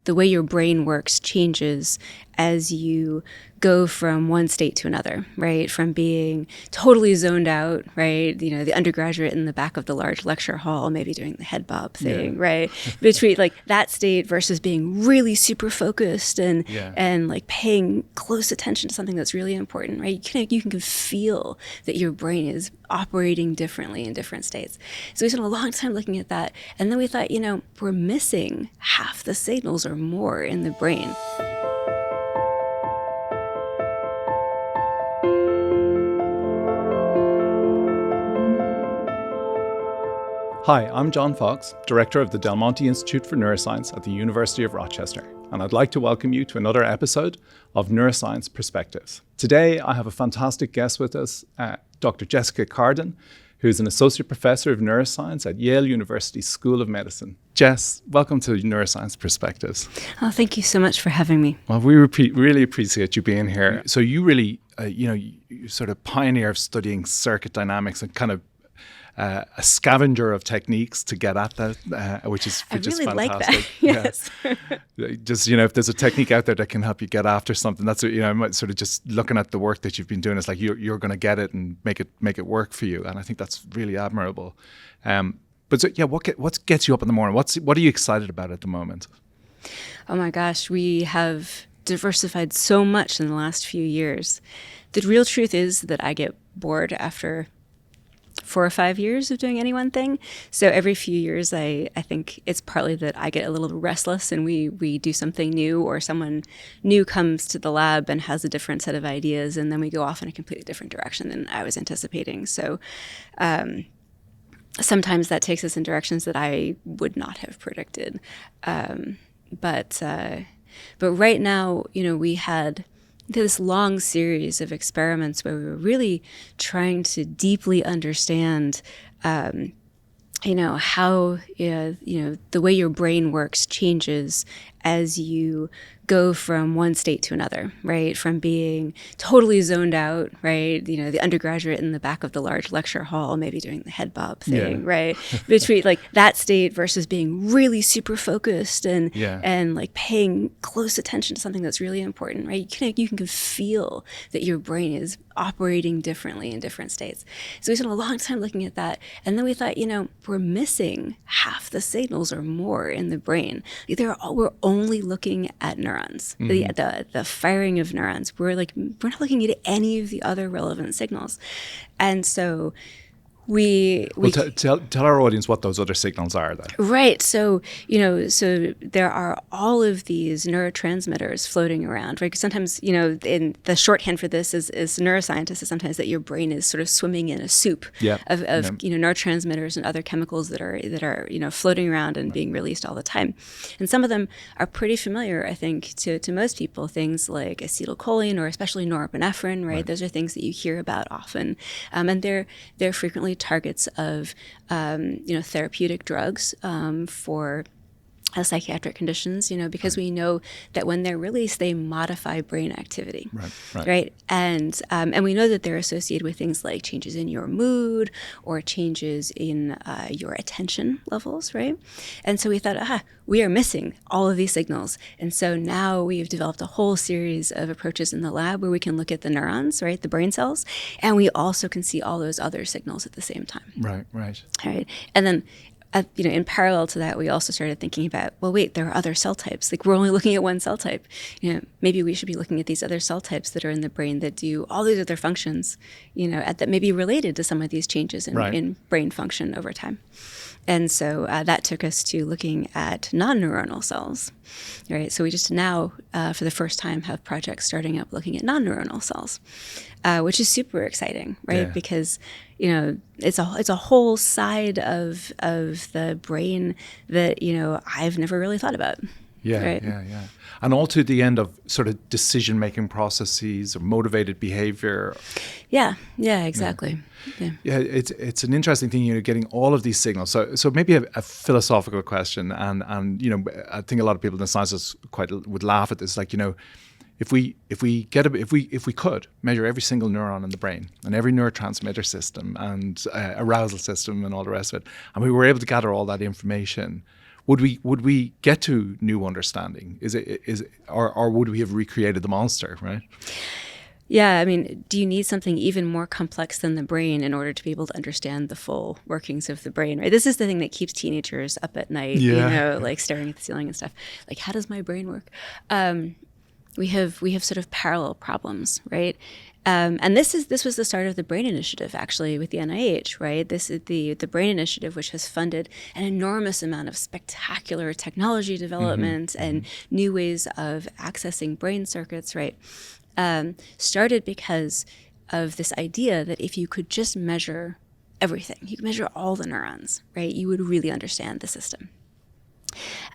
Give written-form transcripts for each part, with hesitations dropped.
the way your brain works changes as you go from one state to another, right? From being totally zoned out, right? The undergraduate in the back of the large lecture hall, maybe doing the head bob thing, right? Between like that state versus being really super focused and like paying close attention to something that's really important, right? You can feel that your brain is operating differently in different states. So we spent a long time looking at that. And then we thought, we're missing half the signals or more in the brain. Hi, I'm John Foxe, Director of the Monte Institute for Neuroscience at the University of Rochester, and I'd like to welcome you to another episode of Neuroscience Perspectives. Today, I have a fantastic guest with us, Dr. Jessica Cardin, who's an Associate Professor of Neuroscience at Yale University School of Medicine. Jess, welcome to Neuroscience Perspectives. Oh, thank you so much for having me. Well, we really appreciate you being here. So you really, you're sort of pioneer of studying circuit dynamics and kind of a scavenger of techniques to get at that, which is fantastic. Like that. Yes. Yeah. Just, if there's a technique out there that can help you get after something, that's, I'm sort of just looking at the work that you've been doing. It's like you're going to get it and make it work for you. And I think that's really admirable. But so, what gets you up in the morning? What are you excited about at the moment? Oh my gosh, we have diversified so much in the last few years. The real truth is that I get bored after 4 or 5 years of doing any one thing. So every few years, I think it's partly that I get a little restless and we do something new, or someone new comes to the lab and has a different set of ideas, and then we go off in a completely different direction than I was anticipating. So sometimes that takes us in directions that I would not have predicted. But right now, we had this long series of experiments where we were really trying to deeply understand, how, the way your brain works changes as you go from one state to another, right? From being totally zoned out, right? The undergraduate in the back of the large lecture hall, maybe doing the head bob thing, right? Between like that state versus being really super focused and like paying close attention to something that's really important, right? You can feel that your brain is operating differently in different states. So we spent a long time looking at that. And then we thought, we're missing half the signals or more in the brain. We're only looking at neurons, the firing of neurons. We're not looking at any of the other relevant signals. And so tell our audience what those other signals are then. Right. So, so there are all of these neurotransmitters floating around, right? Because sometimes, in the shorthand for this is neuroscientists is sometimes that your brain is sort of swimming in a soup of neurotransmitters and other chemicals that are floating around and being released all the time. And some of them are pretty familiar, I think, to most people, things like acetylcholine or especially norepinephrine, right? Those are things that you hear about often. And they're frequently targets of therapeutic drugs for psychiatric conditions, because we know that when they're released, they modify brain activity, right? And we know that they're associated with things like changes in your mood or changes in your attention levels, right? And so we thought, we are missing all of these signals. And so now we've developed a whole series of approaches in the lab where we can look at the neurons, right, the brain cells, and we also can see all those other signals at the same time. Right. All right. And then in parallel to that, we also started thinking about, well, wait, there are other cell types. Like, we're only looking at one cell type. Maybe we should be looking at these other cell types that are in the brain that do all these other functions, that may be related to some of these changes in brain function over time. And so that took us to looking at non-neuronal cells, right? So we just now, for the first time, have projects starting up looking at non-neuronal cells, which is super exciting, right? Yeah. Because it's a whole side of the brain that I've never really thought about. Yeah. And all to the end of sort of decision-making processes or motivated behavior. Yeah, exactly. Yeah, it's an interesting thing, getting all of these signals. So maybe a philosophical question, and I think a lot of people in the sciences would laugh at this. Like, if we could measure every single neuron in the brain and every neurotransmitter system and arousal system and all the rest of it, and we were able to gather all that information, would we get to new understanding? Or would we have recreated the monster, right? Yeah, I mean, do you need something even more complex than the brain in order to be able to understand the full workings of the brain, right? This is the thing that keeps teenagers up at night, like staring at the ceiling and stuff. Like, how does my brain work? We have sort of parallel problems, right? And this was the start of the Brain Initiative, actually, with the NIH, right? This is the Brain Initiative, which has funded an enormous amount of spectacular technology development and new ways of accessing brain circuits, right? Started because of this idea that if you could just measure everything, you could measure all the neurons, right? You would really understand the system.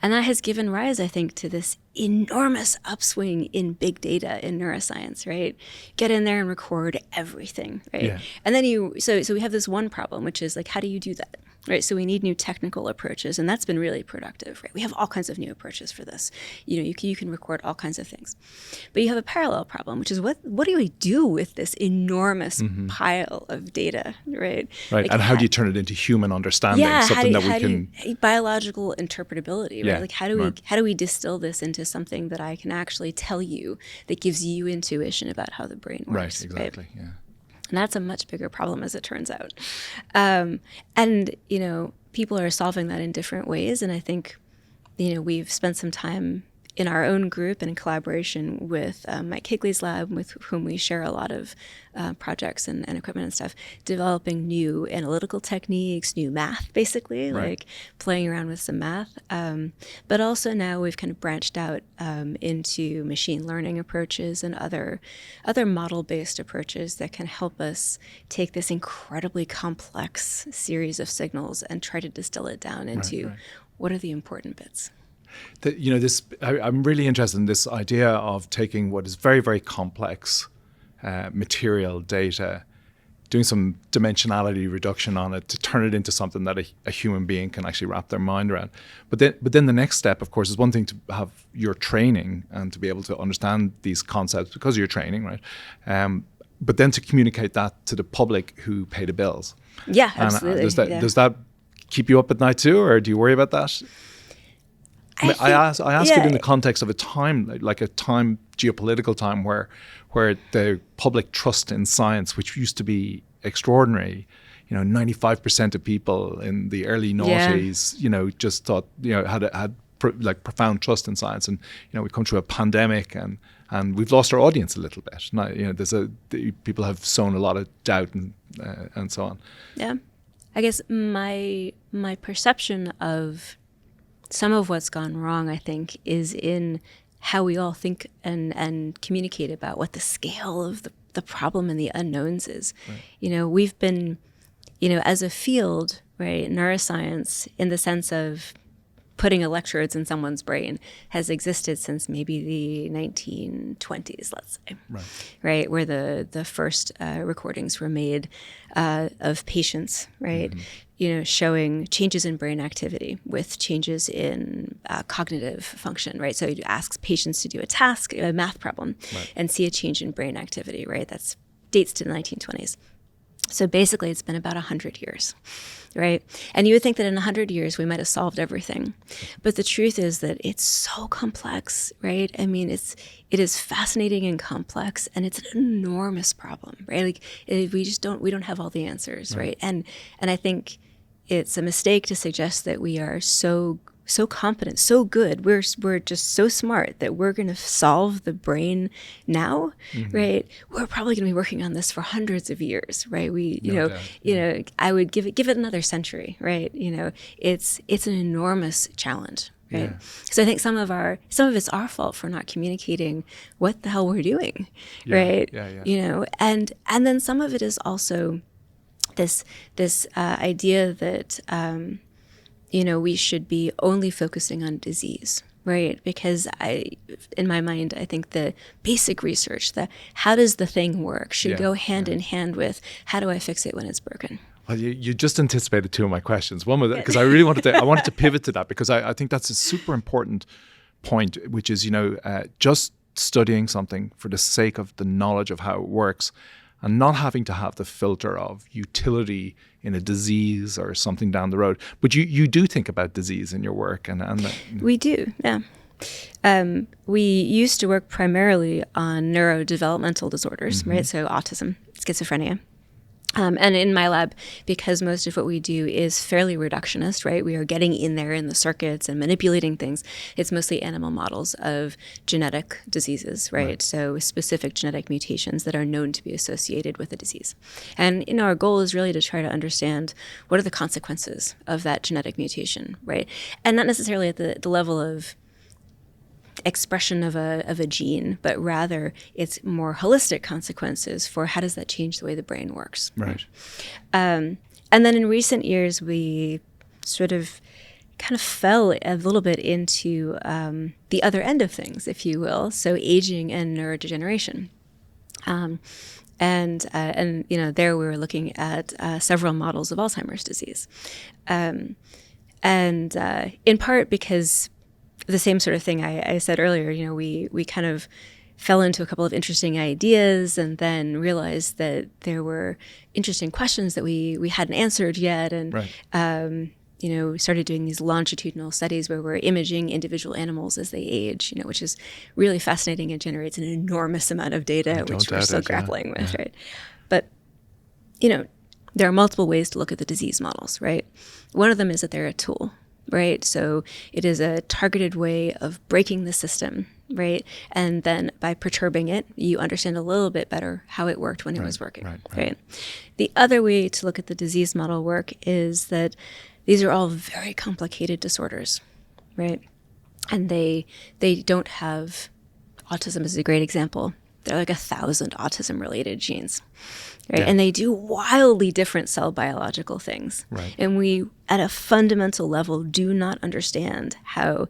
And that has given rise, I think, to this enormous upswing in big data in neuroscience, right? Get in there and record everything, right? Yeah. And then so we have this one problem, which is like, how do you do that? Right, so we need new technical approaches, and that's been really productive. Right, we have all kinds of new approaches for this. You can record all kinds of things, but you have a parallel problem, which is what do we do with this enormous pile of data, right? Right, like, and how do you turn it into human understanding? Yeah, something biological interpretability, right? Like how do we distill this into something that I can actually tell you that gives you intuition about how the brain works? Right, exactly. Right? Yeah. And that's a much bigger problem, as it turns out. And, people are solving that in different ways. And I think, we've spent some time in our own group and in collaboration with Mike Higley's lab, with whom we share a lot of projects and equipment and stuff, developing new analytical techniques, new math, basically, like playing around with some math. But also now we've kind of branched out into machine learning approaches and other model-based approaches that can help us take this incredibly complex series of signals and try to distill it down into what are the important bits. I'm really interested in this idea of taking what is very, very complex material data, doing some dimensionality reduction on it to turn it into something that a human being can actually wrap their mind around. But then the next step, of course, is one thing to have your training and to be able to understand these concepts because of your training, right? But then to communicate that to the public who pay the bills. Yeah, absolutely. Does that keep you up at night too, or do you worry about that? I ask it in the context of a time, like a time, geopolitical time, where the public trust in science, which used to be extraordinary, 95% of people in the early noughties, just thought, had profound trust in science, and we come through a pandemic and we've lost our audience a little bit. Now, people have sown a lot of doubt and so on. Yeah, I guess my perception of some of what's gone wrong, I think, is in how we all think and communicate about what the scale of the problem and the unknowns is. Right. We've been, as a field, right, neuroscience, in the sense of putting electrodes in someone's brain, has existed since maybe the 1920s, let's say, right, where the first recordings were made of patients, right, showing changes in brain activity with changes in cognitive function, right? So you ask patients to do a task, a math problem, and see a change in brain activity, right? That's dates to the 1920s. So basically, it's been about 100 years, right? And you would think that in 100 years, we might have solved everything. But the truth is that it's so complex, right? I mean, it is fascinating and complex, and it's an enormous problem, right? Like, we don't have all the answers, right? And I think it's a mistake to suggest that we are so competent, so good. We're just so smart that we're going to solve the brain now, right? We're probably going to be working on this for hundreds of years, right? I would give it another century, right? It's an enormous challenge, right? Yeah. So I think some of it's our fault for not communicating what the hell we're doing, right? Yeah. And then some of it is also this idea that we should be only focusing on disease, right? Because in my mind, I think the basic research, how does the thing work, should go hand in hand with how do I fix it when it's broken. Well, you just anticipated two of my questions. One was because I really wanted to pivot to that, because I think that's a super important point, which is just studying something for the sake of the knowledge of how it works, and not having to have the filter of utility in a disease or something down the road. But you do think about disease in your work. We do, yeah. We used to work primarily on neurodevelopmental disorders, right? So autism, schizophrenia. And in my lab, because most of what we do is fairly reductionist, right? We are getting in there in the circuits and manipulating things. It's mostly animal models of genetic diseases, right? So specific genetic mutations that are known to be associated with a disease. And our goal is really to try to understand what are the consequences of that genetic mutation, right? And not necessarily at the level of expression of a gene, but rather it's more holistic consequences for how does that change the way the brain works. Right. And then in recent years, we sort of kind of fell a little bit into the other end of things, if you will, so aging and neurodegeneration. And there we were looking at several models of Alzheimer's disease. And in part because the same sort of thing I said earlier, we kind of fell into a couple of interesting ideas and then realized that there were interesting questions that we hadn't answered yet. And, we started doing these longitudinal studies where we're imaging individual animals as they age, which is really fascinating and generates an enormous amount of data, which we're still grappling with, right? But, there are multiple ways to look at the disease models, right? One of them is that they're a tool. Right. So it is a targeted way of breaking the system. Right. And then by perturbing it, you understand a little bit better how it worked when it was working. Right. The other way to look at the disease model work is that these are all very complicated disorders. Right. And they don't have autism is a great example. There are like 1,000 autism related genes. Right. Yeah. And they do wildly different cell biological things. Right. And we, at a fundamental level, do not understand how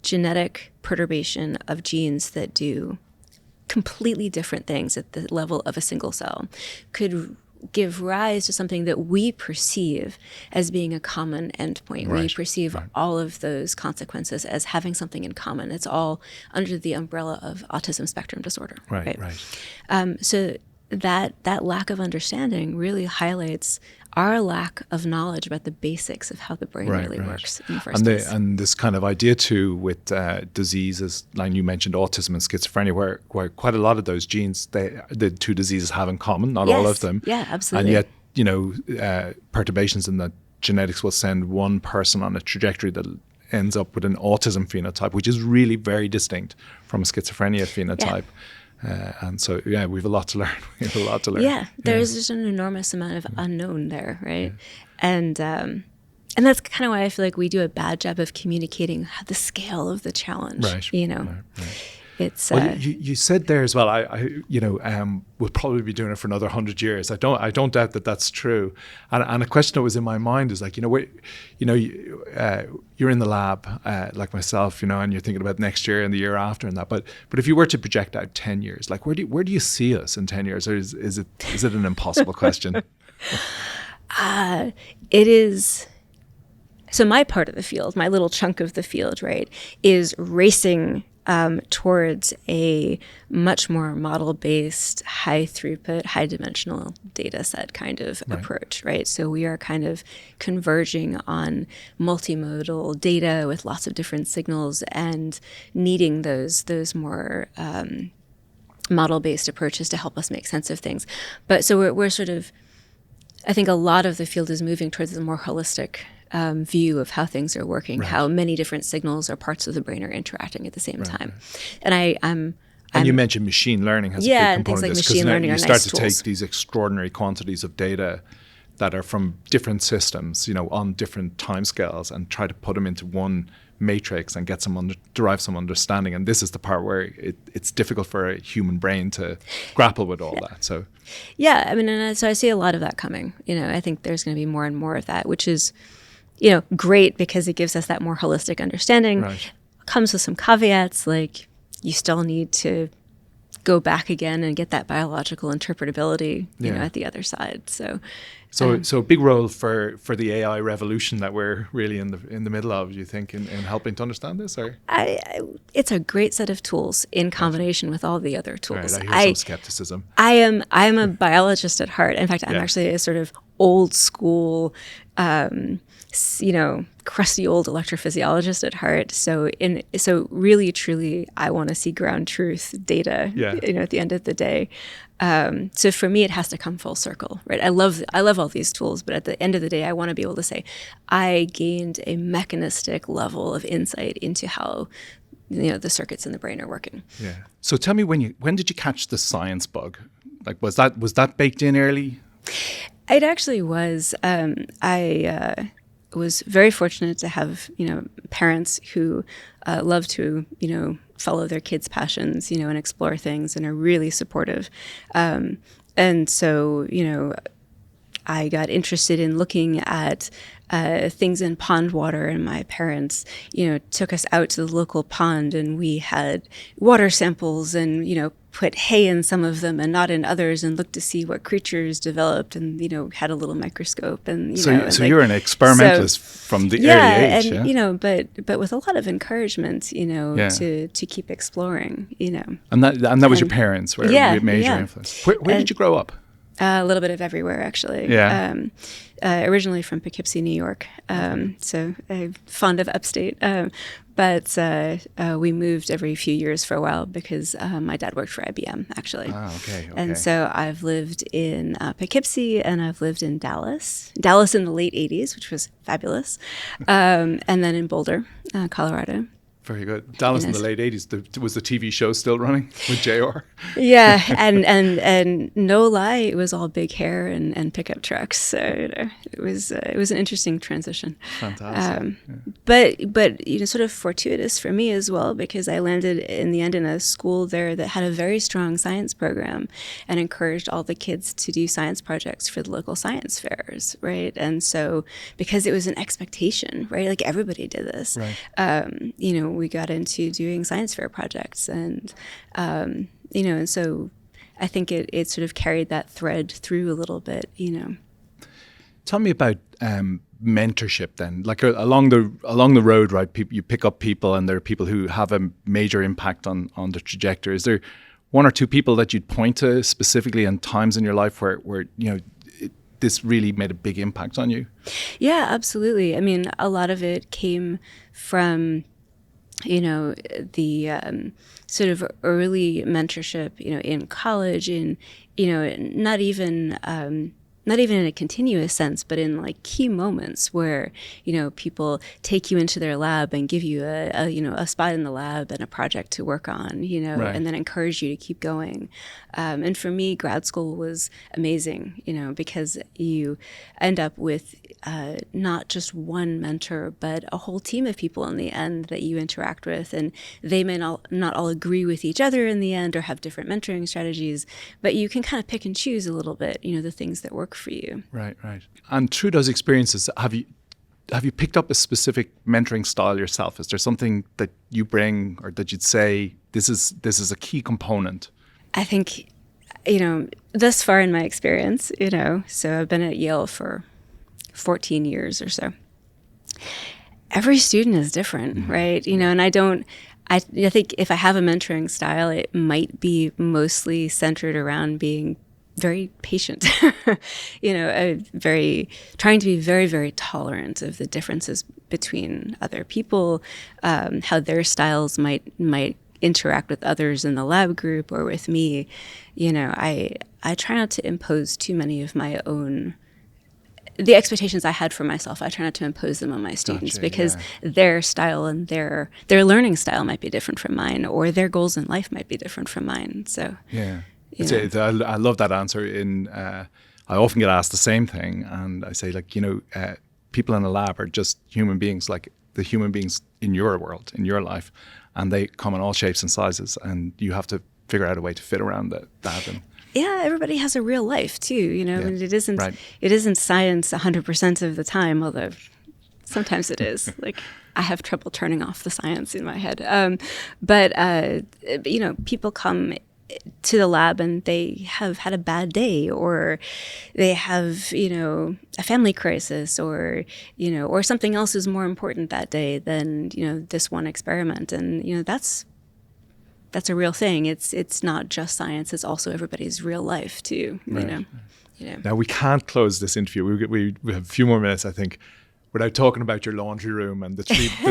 genetic perturbation of genes that do completely different things at the level of a single cell could give rise to something that we perceive as being a common endpoint. We perceive all of those consequences as having something in common. It's all under the umbrella of autism spectrum disorder. Right. So that lack of understanding really highlights our lack of knowledge about the basics of how the brain really works in the first place. And this kind of idea too with diseases, like you mentioned autism and schizophrenia, where quite a lot of those genes, the two diseases have in common, not all of them. Yeah, absolutely. And yet, perturbations in the genetics will send one person on a trajectory that ends up with an autism phenotype, which is really very distinct from a schizophrenia phenotype. And so, we have a lot to learn. Yeah, there's just an enormous amount of unknown there, right? Yeah. And that's kind of why I feel like we do a bad job of communicating the scale of the challenge. Right. It's. Well, you said there as well. We'll probably be doing it for another 100 years. I don't doubt that that's true. And a question that was in my mind is like, you're in the lab like myself, and you're thinking about next year and the year after and that. But if you were to project out 10 years, like where do you see us in 10 years? Or is it an impossible question? It is. So my part of the field, my little chunk of the field, right, is racing towards a much more model-based, high-throughput, high-dimensional data set kind of approach, right? So we are kind of converging on multimodal data with lots of different signals and needing those more model-based approaches to help us make sense of things. But so we're sort of, I think a lot of the field is moving towards a more holistic view of how things are working, how many different signals or parts of the brain are interacting at the same time. And you mentioned machine learning has a big component things like of this, machine learning you are start nice to tools. take these extraordinary quantities of data that are from different systems, on different timescales, and try to put them into one matrix and get derive some understanding. And this is the part where it's difficult for a human brain to grapple with all that. So so I see a lot of that coming. I think there's going to be more and more of that, which is great because it gives us that more holistic understanding. Comes with some caveats, like you still need to go back again and get that biological interpretability, you know, at the other side. So a big role for the AI revolution that we're really in the middle of, do you think, in helping to understand this? Or it's a great set of tools in combination with all the other tools. Right, I hear some skepticism. I'm a biologist at heart. In fact, I'm actually a sort of old school, you know, crusty old electrophysiologist at heart. So really, truly, I want to see ground truth data, you know, at the end of the day. So for me, it has to come full circle, right? I love all these tools, but at the end of the day, I want to be able to say, I gained a mechanistic level of insight into how, you know, the circuits in the brain are working. Yeah. So tell me, when did you catch the science bug? Like, was that baked in early? It actually was. I was very fortunate to have, you know, parents who love to, you know, follow their kids' passions, you know, and explore things and are really supportive. And so, you know, I got interested in looking at things in pond water, and my parents, you know, took us out to the local pond, and we had water samples and, you know, put hay in some of them and not in others, and looked to see what creatures developed, and, you know, had a little microscope. And so you're an experimentalist from the early age, and you know, but with a lot of encouragement, you know, to keep exploring, you know. And that was your parents were a major influence. Where did you grow up? A little bit of everywhere, actually. Yeah. Originally from Poughkeepsie, New York. So fond of upstate. But we moved every few years for a while because my dad worked for IBM, actually. Ah, okay. And so I've lived in Poughkeepsie, and I've lived in Dallas in the late 80s, which was fabulous. And then in Boulder, Colorado. Very good. Dallas in the late 80s. Was the TV show still running with JR? Yeah, and no lie, it was all big hair and pickup trucks. So you know, it was an interesting transition. Fantastic. But you know, sort of fortuitous for me as well, because I landed in the end in a school there that had a very strong science program and encouraged all the kids to do science projects for the local science fairs, right? And so because it was an expectation, right? Like everybody did this. Right. You know, we got into doing science fair projects, and you know, and so I think it sort of carried that thread through a little bit, you know. Tell me about mentorship then. Like along the road, right? You pick up people, and there are people who have a major impact on the trajectory. Is there one or two people that you'd point to specifically in times in your life where you know this really made a big impact on you? Yeah, absolutely. I mean, a lot of it came from, you know, the sort of early mentorship, you know, in college, in, you know, not even in a continuous sense, but in like key moments where, you know, people take you into their lab and give you a you know, a spot in the lab and a project to work on, you know, right. and then encourage you to keep going. And for me, grad school was amazing, you know, because you end up with not just one mentor, but a whole team of people in the end that you interact with, and they may not all agree with each other in the end or have different mentoring strategies, but you can kind of pick and choose a little bit, you know, the things that work for you. Right. And through those experiences, have you picked up a specific mentoring style yourself? Is there something that you bring, or that you'd say this is a key component? I think, you know, thus far in my experience, you know, so I've been at Yale for 14 years or so. Every student is different, right? You know, and I think if I have a mentoring style, it might be mostly centered around being very patient, you know, trying to be very, very tolerant of the differences between other people, how their styles might interact with others in the lab group or with me. You know, I try not to impose too many of my own, the expectations I had for myself. I try not to impose them on my students, because their style and their learning style might be different from mine, or their goals in life might be different from mine. So yeah. I love that answer. I often get asked the same thing, and I say, like, you know, people in a lab are just human beings, like the human beings in your world, in your life, and they come in all shapes and sizes, and you have to figure out a way to fit around that. And yeah, everybody has a real life too, you know. Yeah. And it isn't science 100% of the time, although sometimes it is. Like, I have trouble turning off the science in my head. But you know, people come to the lab and they have had a bad day, or they have, a family crisis, or, or something else is more important that day than, this one experiment. And, that's a real thing. It's not just science. It's also everybody's real life too, Right. Now, we can't close this interview. We have a few more minutes, I think, without talking about your laundry room and the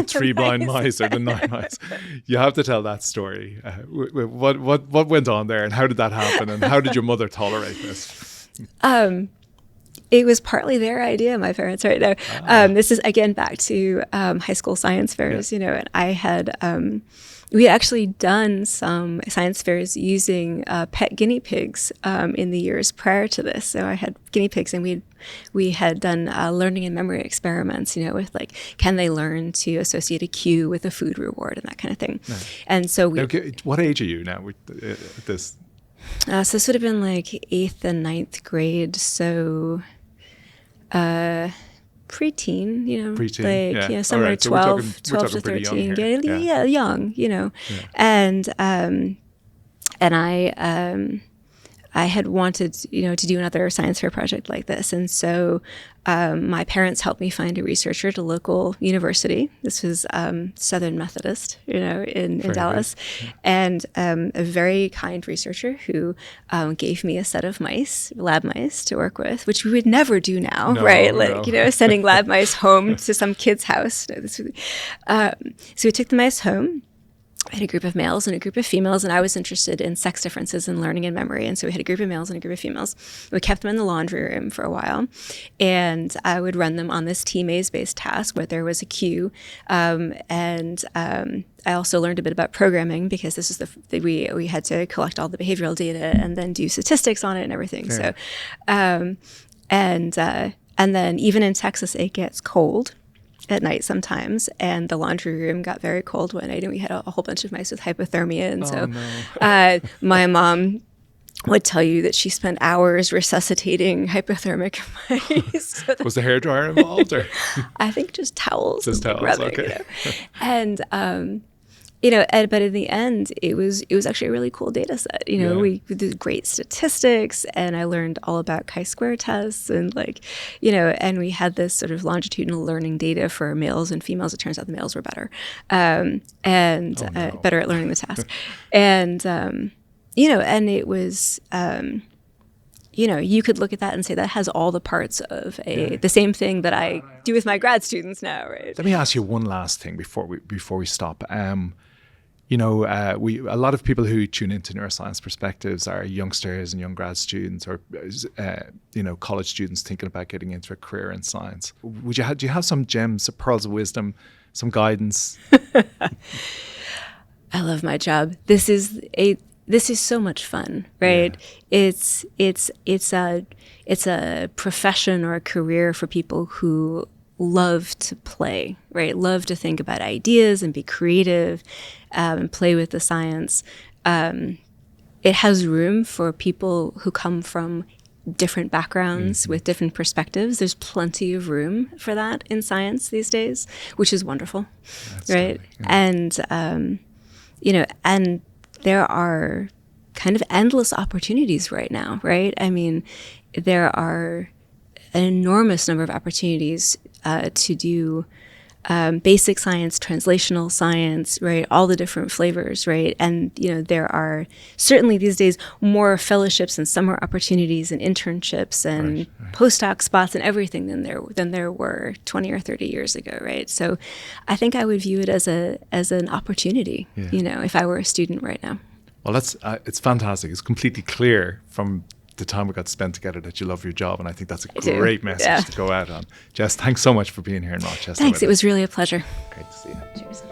three blind mice or the 9 mice. You have to tell that story. What went on there, and how did that happen, and how did your mother tolerate this? It was partly their idea, my parents, right now. This is, again, back to high school science fairs, and I had... we had actually done some science fairs using pet guinea pigs in the years prior to this. So I had guinea pigs, and we had done learning and memory experiments, with like, can they learn to associate a cue with a food reward and that kind of thing. Nice. And so what age are you now with this? So this would have been like 8th and 9th grade. So preteen, preteen, like, somewhere right. So 12 to 13, young, and I had wanted, to do another science fair project like this. And so my parents helped me find a researcher at a local university. This was Southern Methodist, in Dallas. Yeah. And a very kind researcher who gave me a set of mice, lab mice, to work with, which we would never do now, right? Like, sending lab mice home to some kid's house. So we took the mice home. I had a group of males and a group of females, and I was interested in sex differences in learning and memory. And so we had a group of males and a group of females. We kept them in the laundry room for a while, and I would run them on this T-maze-based task where there was a cue. I also learned a bit about programming, because this is we had to collect all the behavioral data and then do statistics on it and everything. Yeah. So, and then even in Texas, it gets cold at night sometimes, and the laundry room got very cold one night, and we had a whole bunch of mice with hypothermia. And my mom would tell you that she spent hours resuscitating hypothermic mice. Was the hairdryer involved, or? I think just towels. Just towels, rubbing, okay. And but in the end, it was actually a really cool data set. We did great statistics, and I learned all about chi-square tests, and and we had this sort of longitudinal learning data for males and females. It turns out the males were better, better at learning the task, and and it was. You could look at that and say that has all the parts of the same thing that I do with my grad students now, right? Let me ask you one last thing before we stop. A lot of people who tune into Neuroscience Perspectives are youngsters and young grad students, or college students thinking about getting into a career in science. Do you have some gems, pearls of wisdom, some guidance? I love my job. This is so much fun, right? Yeah. It's a profession or a career for people who love to play, right? Love to think about ideas and be creative, and play with the science. It has room for people who come from different backgrounds with different perspectives. There's plenty of room for that in science these days, which is wonderful, right? Yeah. And and there are kind of endless opportunities right now, right? I mean, there are an enormous number of opportunities to do basic science, translational science, right? All the different flavors, right? And, there are certainly these days more fellowships and summer opportunities and internships and postdoc spots and everything than there were 20 or 30 years ago, right? So I think I would view it as an opportunity, if I were a student right now. Well, it's fantastic. It's completely clear from the time we got spent together that you love your job, and I think that's a great message to go out on. Jess, thanks so much for being here in Rochester. Thanks. It was really a pleasure. Great to see you. Cheers.